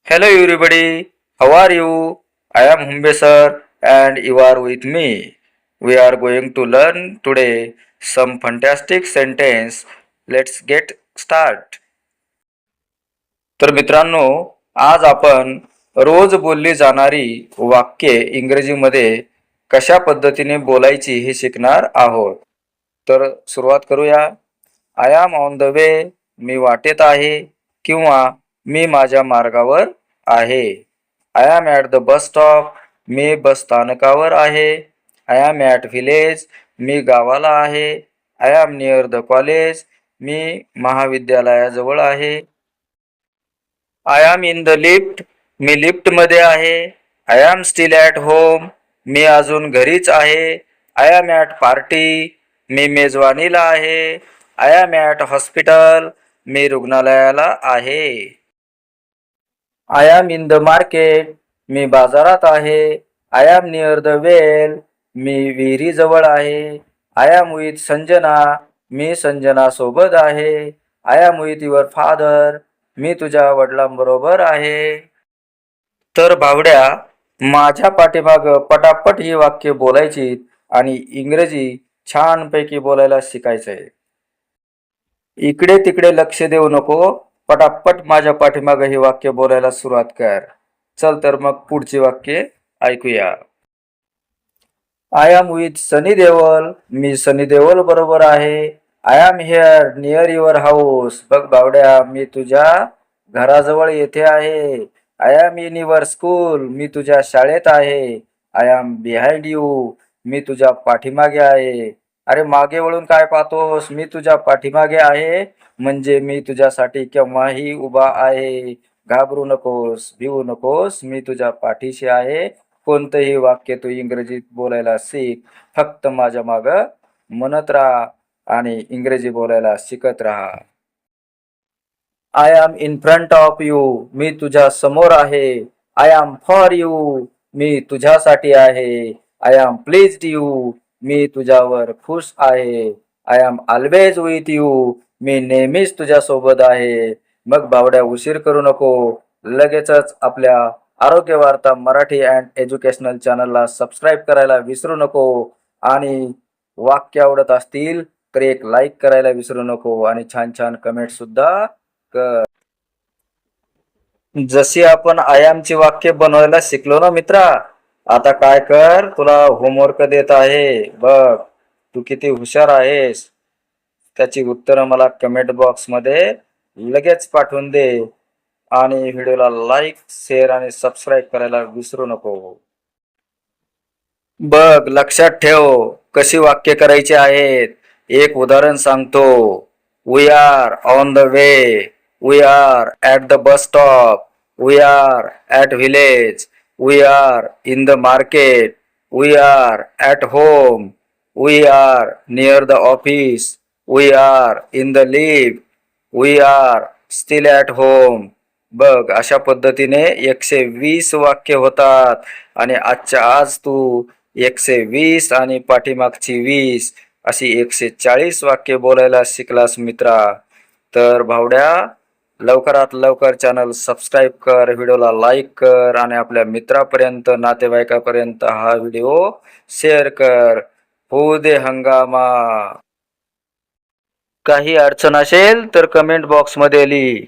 Hello everybody, how are you? I am Humbe sir and you are with me. We are going to learn today some fantastic sentence. Let's get start. तर मित्रांनो, आज आपण रोज बोलली जाणारी वाक्ये इंग्रजीमध्ये कशा पद्धतीने बोलायची हे शिकणार आहोत. तर सुरुवात करूया. I am on the way, मी वाटेत आहे किंवा मी माझ्या मार्गावर आहे. I am at the bus stop, मी बस स्थानकावर आहे. आय एम ॲट व्हिलेज, मी गावाला आहे. I am near the college, मी महाविद्यालयाजवळ आहे. I am in the lift, मी लिफ्टमध्ये आहे. I am still at home, मी अजून घरीच आहे. आय एम ॲट पार्टी, मी मेजवानीला आहे. आय एम ॲट हॉस्पिटल, मी रुग्णालयाला आहे. I am in the market, मी बाजारात आहे. I am near the well, मी विहिरीजवळ आहे. आय एम विथ संजना, मी संजना सोबत आहे. I am with your father, मी तुझ्या वडिलांबरोबर आहे. तर भावड्या, माझ्या पाठीमाग पटापट ही वाक्य बोलायची आणि इंग्रजी छानपैकी बोलायला शिकायचंय. इकडे तिकडे लक्ष देऊ नको, पटापट माझ्या पाठीमाग ही वाक्य बोलायला सुरुवात कर. चल तर मग पुढची वाक्य ऐकूया. I am with Sunny Deol, मी सनी देओल बरोबर आहे. I am here near your house, बघ बावड्या, मी तुझ्या घराजवळ येथे आहे. I am in your school, मी तुझ्या शाळेत आहे. आय एम बिहाइंड यू, मी तुझ्या पाठीमागे आहे. अरे मागे वळून काय पाहतोस, मी तुझ्या पाठीमागे आहे म्हणजे मी तुझ्यासाठी केव्हाही उभा आहे. घाबरू नकोस, भिवू नकोस, मी तुझ्या पाठीशी आहे. कोणतंही वाक्य तू इंग्रजीत बोलायला शिक, फक्त माझ्या माग म्हणत राहा आणि इंग्रजी बोलायला शिकत राहा. I am in front of you, मी तुझ्या समोर आहे. आय एम फॉर यू, मी तुझ्यासाठी आहे. आय एम प्लीज्ड यू, मी तुझ्यावर खुश आहे. I am always with you, मी नेहमीच तुझ्या सोबत आहे. मग बावड्या, उशीर करू नको, लगेचच आपल्या आरोग्य वार्ता मराठी अँड एज्युकेशनल चॅनलला सबस्क्राईब करायला विसरू नको आणि वाक्य आवडत असतील तर एक लाईक करायला विसरू नको आणि छान छान कमेंट सुद्धा कर. जशी आपण आय एमची वाक्य बनवायला शिकलो ना मित्रा, आता काय कर, तुला होमवर्क देत आहे. बघ तू किती हुशार आहेस, त्याची उत्तरं मला कमेंट बॉक्समध्ये लगेच पाठवून दे आणि व्हिडिओला लाईक, शेअर आणि सबस्क्राईब करायला विसरू नको. बघ, लक्षात ठेव कशी वाक्य करायची आहेत. एक उदाहरण सांगतो. We are on the way, we are at the bus stop, we are at village, we are in the market, we are at home, we are near the office, we are in the lift, we are still at home. बघ, अशा पद्धतीने 120 वाक्य होतात आणि आजच्या आज तू 120 आणि पाठीमागची 20 अशी 140 वाक्य बोलायला शिकलास मित्रा. तर भावड्या, लवकरात लवकर चॅनल सबस्क्राईब कर, व्हिडिओला लाईक कर आणि आपल्या मित्रापर्यंत, नातेवाईकापर्यंत हा व्हिडिओ शेअर कर. होऊ दे हंगामा. काही अडचण असेल तर कमेंट बॉक्समध्ये लिही.